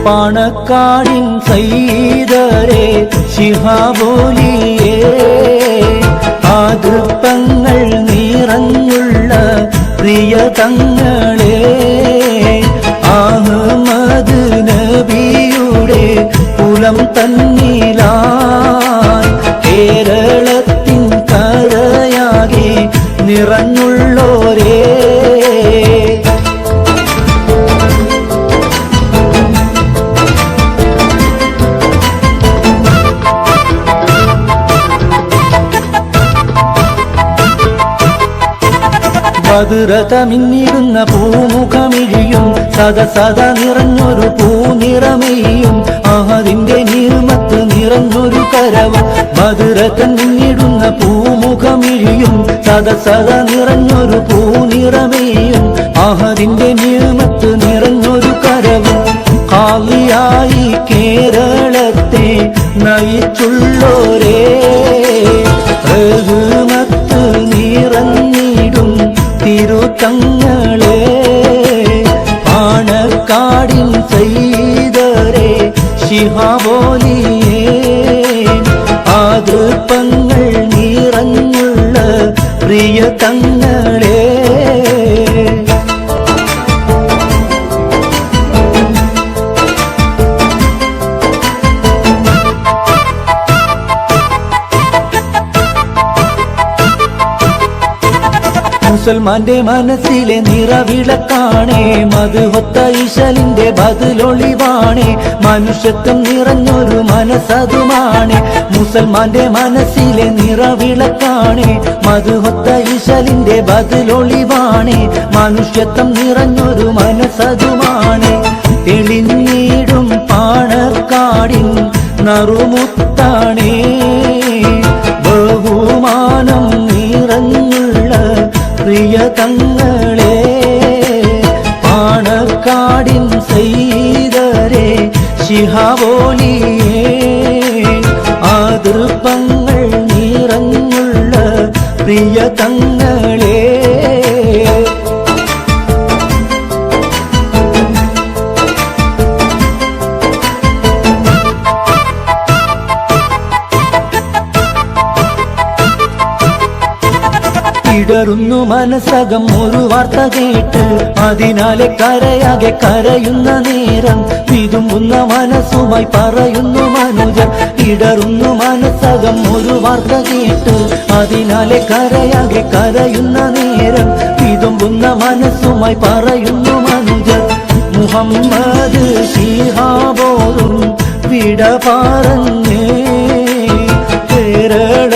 പാണക്കാടിൻ സൈദരേ ശിഹാബോലിയേ ആദൃപ്പങ്ങൾ നിറഞ്ഞുള്ള പ്രിയതങ്ങളെ Ahmad നബിയുടെ കുലം തന്നിലായി കേരളത്തിൻ കരയാകെ നിറഞ്ഞുള്ളോരേ ബദ്രതമിന്നിടുന്ന പൂമുഖമിഴിയും സദസദ നിറഞ്ഞൊരു പൂനിറമേയും അഹദിന്റെ നീർമത്ത് നിറഞ്ഞൊരു കരവും ബദ്രതൻ മിന്നിടുന്ന പൂമുഖമിഴിയും സദസദ നിറഞ്ഞൊരു പൂനിറമേയും അഹദിന്റെ നീർമത്ത് നിറഞ്ഞൊരു കരവും ഖാലിയായി കേരളത്തെ നയിച്ചുള്ളോരേ റഹ്മത്ത് നിറഞ്ഞിടും തിരുതങ്ങളെ പാണക്കാടിൻ സൈദരേ ശിഹാബോലിയേ ആദൃപ്പങ്ങൾ നിറഞ്ഞുള്ള പ്രിയതങ്ങളെ മുസൽമാന്റെ മനസ്സിലെ നിറവിളക്കാണേ മദ്ഹൊത്ത ഇശലിന്റെ ബദലൊളിവാണേ മനുഷ്യത്വം നിറഞ്ഞൊരു മനസ്സതുമാണേ മുസൽമാന്റെ മനസ്സിലെ നിറവിളക്കാണേ മദ്ഹൊത്ത ഇശലിന്റെ ബദലൊളിവാണേ മനുഷ്യത്വം നിറഞ്ഞൊരു മനസ്സതുമാണേ തെളിഞ്ഞിടും പാണക്കാടിൻ നറുമുത്താണേ ബഹുമാനം നിറഞ്ഞുള്ള പ്രിയതങ്ങളെ പാണക്കാടിൻ സൈദരേ ശിഹാബോലിയേ ആദൃപ്പങ്ങൾ നിറഞ്ഞുള്ള പ്രിയതങ്ങളെ ഇടറുന്നു മനസ്സകം ഒരു വാർത്ത കേട്ട് അതിനാലെ കരയാകെ കരയുന്ന നേരം വിതുമ്പുന്ന മനസ്സുമായി പറയുന്നു മനുജർ ഇടറുന്നു മനസ്സകം ഒരു വാർത്ത കേട്ട് അതിനാലെ കരയാകെ കരയുന്ന നേരം വിതുമ്പുന്ന മനസ്സുമായി പറയുന്നു മനുജർ മുഹമ്മദ് ശിഹാബോറും വിട പറഞ്ഞേ കേരള